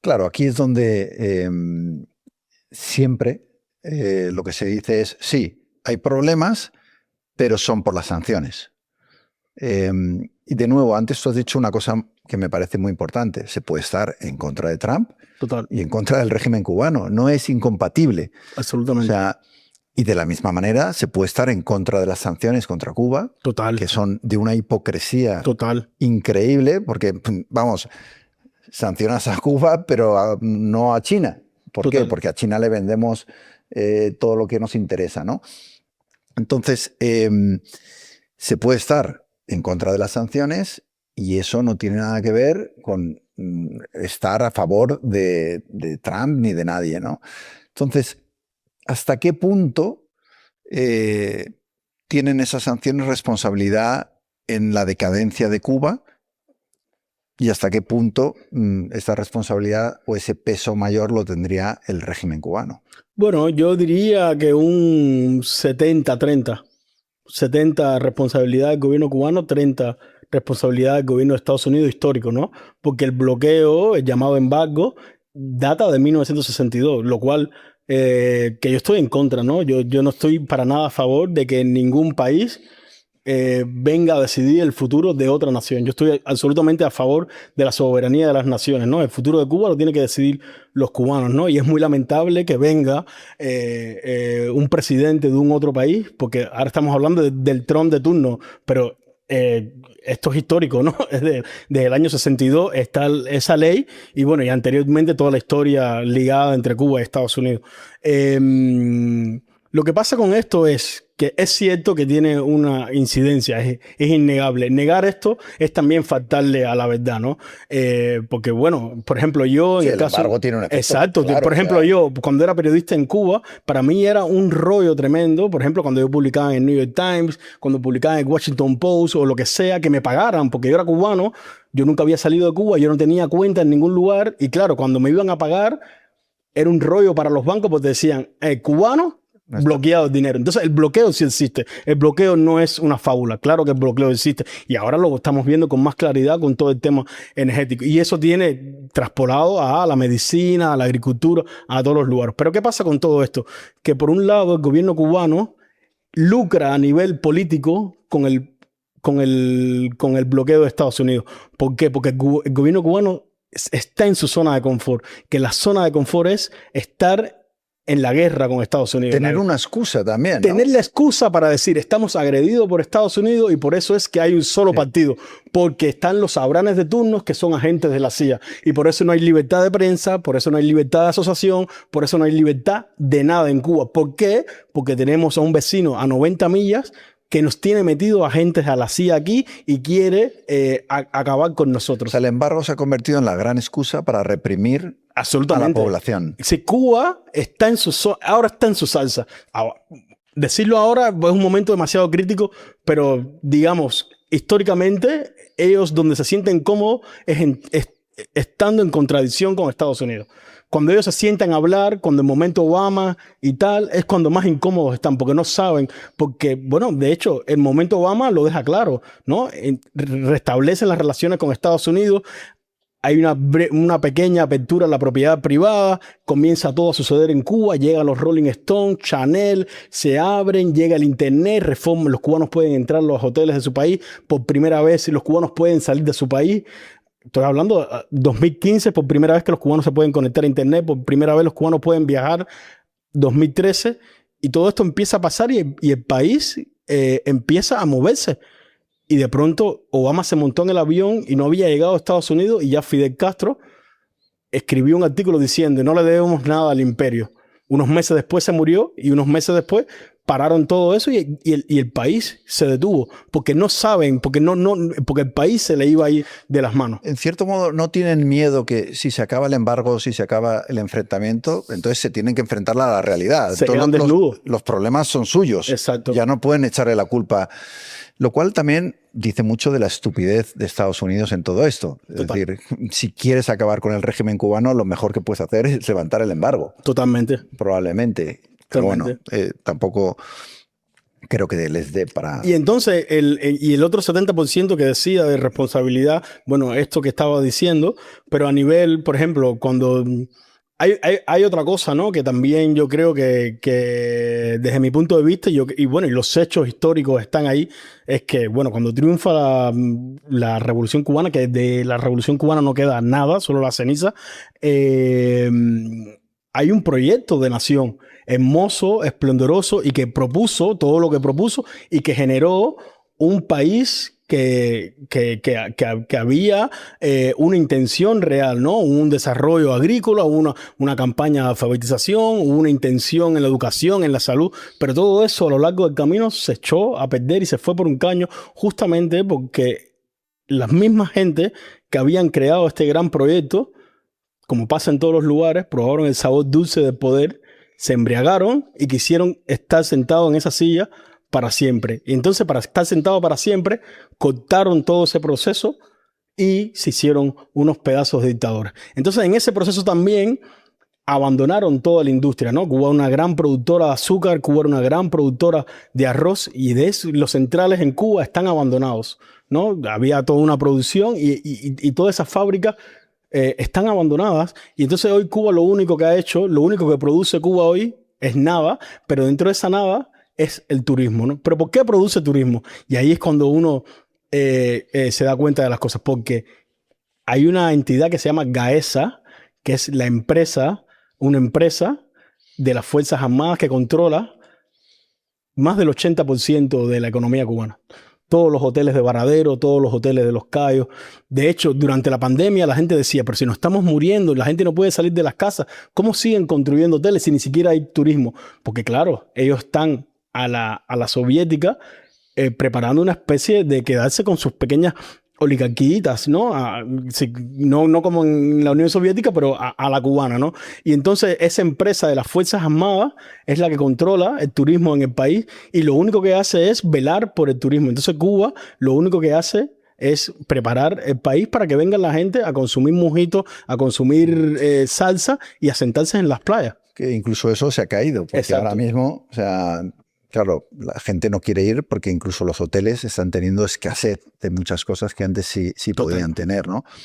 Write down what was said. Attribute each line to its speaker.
Speaker 1: claro, aquí es donde siempre lo que se dice es, sí, hay problemas, pero son por las sanciones. Y de nuevo, antes tú has dicho una cosa que me parece muy importante. Se puede estar en contra de Trump
Speaker 2: Total.
Speaker 1: y en contra del régimen cubano. No es incompatible.
Speaker 2: Absolutamente.
Speaker 1: O sea, y de la misma manera se puede estar en contra de las sanciones contra Cuba,
Speaker 2: Total.
Speaker 1: que son de una hipocresía
Speaker 2: Total.
Speaker 1: increíble, porque, vamos, sancionas a Cuba, pero no a China. ¿Por
Speaker 2: Total.
Speaker 1: qué? Porque a China le vendemos todo lo que nos interesa, ¿no? Entonces, se puede estar en contra de las sanciones y eso no tiene nada que ver con estar a favor de Trump ni de nadie, ¿no? Entonces, ¿hasta qué punto tienen esas sanciones responsabilidad en la decadencia de Cuba? ¿Y hasta qué punto esta responsabilidad o ese peso mayor lo tendría el régimen cubano?
Speaker 2: Bueno, yo diría que un 70-30. 70 responsabilidad del gobierno cubano, 30 responsabilidad del gobierno de Estados Unidos histórico, ¿no? Porque el bloqueo, el llamado embargo, data de 1962, lo cual que yo estoy en contra, ¿no? Yo no estoy para nada a favor de que ningún país venga a decidir el futuro de otra nación. Yo estoy absolutamente a favor de la soberanía de las naciones, ¿no? El futuro de Cuba lo tienen que decidir los cubanos, ¿no? Y es muy lamentable que venga un presidente de un otro país, porque ahora estamos hablando del Trump de turno, pero esto es histórico, ¿no? Desde el año 62 está esa ley y bueno, y anteriormente toda la historia ligada entre Cuba y Estados Unidos. Lo que pasa con esto es que es cierto que tiene una incidencia, es innegable. Negar esto es también faltarle a la verdad, ¿no? Porque, bueno, por ejemplo, yo...
Speaker 1: Sí,
Speaker 2: en el caso,
Speaker 1: embargo tiene un efecto.
Speaker 2: Exacto.
Speaker 1: Claro,
Speaker 2: por ejemplo,
Speaker 1: o sea,
Speaker 2: yo, cuando era periodista en Cuba, para mí era un rollo tremendo. Por ejemplo, cuando yo publicaba en el New York Times, cuando publicaba en el Washington Post o lo que sea, que me pagaran, porque yo era cubano, yo nunca había salido de Cuba, yo no tenía cuenta en ningún lugar. Y claro, cuando me iban a pagar, era un rollo para los bancos porque decían, cubano, bloqueado el dinero. Entonces el bloqueo sí existe. El bloqueo no es una fábula. Claro que el bloqueo existe. Y ahora lo estamos viendo con más claridad con todo el tema energético. Y eso tiene traspolado a la medicina, a la agricultura, a todos los lugares. Pero ¿qué pasa con todo esto? Que por un lado el gobierno cubano lucra a nivel político con el bloqueo de Estados Unidos. ¿Por qué? Porque el gobierno cubano está en su zona de confort. Que la zona de confort es estar en la guerra con Estados Unidos.
Speaker 1: Tener una excusa también, ¿no?
Speaker 2: Tener la excusa para decir, estamos agredidos por Estados Unidos y por eso es que hay un solo partido. Porque están los sabranes de turnos que son agentes de la CIA. Y por eso no hay libertad de prensa, por eso no hay libertad de asociación, por eso no hay libertad de nada en Cuba. ¿Por qué? Porque tenemos a un vecino a 90 millas que nos tiene metido agentes a la CIA aquí y quiere acabar con nosotros.
Speaker 1: O sea, el embargo se ha convertido en la gran excusa para reprimir a la población.
Speaker 2: Si Cuba está ahora está en su salsa. Ahora, decirlo ahora es un momento demasiado crítico, pero digamos, históricamente, ellos donde se sienten cómodos es estando en contradicción con Estados Unidos. Cuando ellos se sientan a hablar, cuando el momento Obama y tal, es cuando más incómodos están, porque no saben, porque, bueno, de hecho, el momento Obama lo deja claro, ¿no? Restablece las relaciones con Estados Unidos, hay una pequeña apertura a la propiedad privada, comienza todo a suceder en Cuba, llegan los Rolling Stones, Chanel, se abren, llega el internet, reforma, los cubanos pueden entrar a los hoteles de su país, por primera vez los cubanos pueden salir de su país. Estoy hablando de 2015, por primera vez que los cubanos se pueden conectar a internet, por primera vez los cubanos pueden viajar, 2013, y todo esto empieza a pasar y el país empieza a moverse. Y de pronto Obama se montó en el avión y no había llegado a Estados Unidos y ya Fidel Castro escribió un artículo diciendo no le debemos nada al imperio. Unos meses después se murió y unos meses después pararon todo eso y el país se detuvo porque no saben, porque el país se le iba a ir de las manos.
Speaker 1: En cierto modo, no tienen miedo que si se acaba el embargo, si se acaba el enfrentamiento, entonces se tienen que enfrentar a la realidad.
Speaker 2: Se quedan desnudos.
Speaker 1: Los problemas son suyos.
Speaker 2: Exacto.
Speaker 1: Ya no pueden echarle la culpa. Lo cual también dice mucho de la estupidez de Estados Unidos en todo esto. Es decir, si quieres acabar con el régimen cubano, lo mejor que puedes hacer es levantar el embargo.
Speaker 2: Totalmente.
Speaker 1: Probablemente. Pero bueno, tampoco creo que les dé para...
Speaker 2: Y entonces, y el otro 70% que decía de responsabilidad, bueno, esto que estaba diciendo, pero a nivel, por ejemplo, cuando... Hay otra cosa, ¿no? Que también yo creo que desde mi punto de vista, y bueno, y los hechos históricos están ahí, es que, bueno, cuando triunfa la Revolución Cubana, que de la Revolución Cubana no queda nada, solo la ceniza, hay un proyecto de nación hermoso, esplendoroso, y que propuso todo lo que propuso y que generó un país que había una intención real, ¿no? Un desarrollo agrícola, una campaña de alfabetización, una intención en la educación, en la salud, pero todo eso a lo largo del camino se echó a perder y se fue por un caño justamente porque las mismas gente que habían creado este gran proyecto, como pasa en todos los lugares, probaron el sabor dulce del poder, se embriagaron y quisieron estar sentados en esa silla para siempre. Y entonces, para estar sentado para siempre, cortaron todo ese proceso y se hicieron unos pedazos de dictadores. Entonces, en ese proceso también abandonaron toda la industria, ¿no? Cuba era una gran productora de azúcar, Cuba era una gran productora de arroz, y de eso, los centrales en Cuba están abandonados, ¿no? Había toda una producción y todas esas fábricas están abandonadas, y entonces hoy Cuba lo único que ha hecho, lo único que produce Cuba hoy es nada, pero dentro de esa nada es el turismo, ¿no? Pero ¿por qué produce turismo? Y ahí es cuando uno se da cuenta de las cosas, porque hay una entidad que se llama GAESA, que es la empresa, una empresa de las Fuerzas Armadas que controla más del 80% de la economía cubana. Todos los hoteles de Varadero, todos los hoteles de Los Cayos. De hecho, durante la pandemia la gente decía, pero si nos estamos muriendo, la gente no puede salir de las casas, ¿cómo siguen construyendo hoteles si ni siquiera hay turismo? Porque claro, ellos están a la soviética preparando una especie de quedarse con sus pequeñas oligarquías, ¿no? No como en la Unión Soviética, pero a la cubana, ¿no? Y entonces esa empresa de las Fuerzas Armadas es la que controla el turismo en el país y lo único que hace es velar por el turismo. Entonces Cuba lo único que hace es preparar el país para que venga la gente a consumir mojitos, a consumir salsa y a sentarse en las playas.
Speaker 1: Que incluso eso se ha caído, porque
Speaker 2: Exacto.
Speaker 1: ahora mismo, o sea, claro, la gente no quiere ir porque incluso los hoteles están teniendo escasez de muchas cosas que antes sí podían tener, ¿no?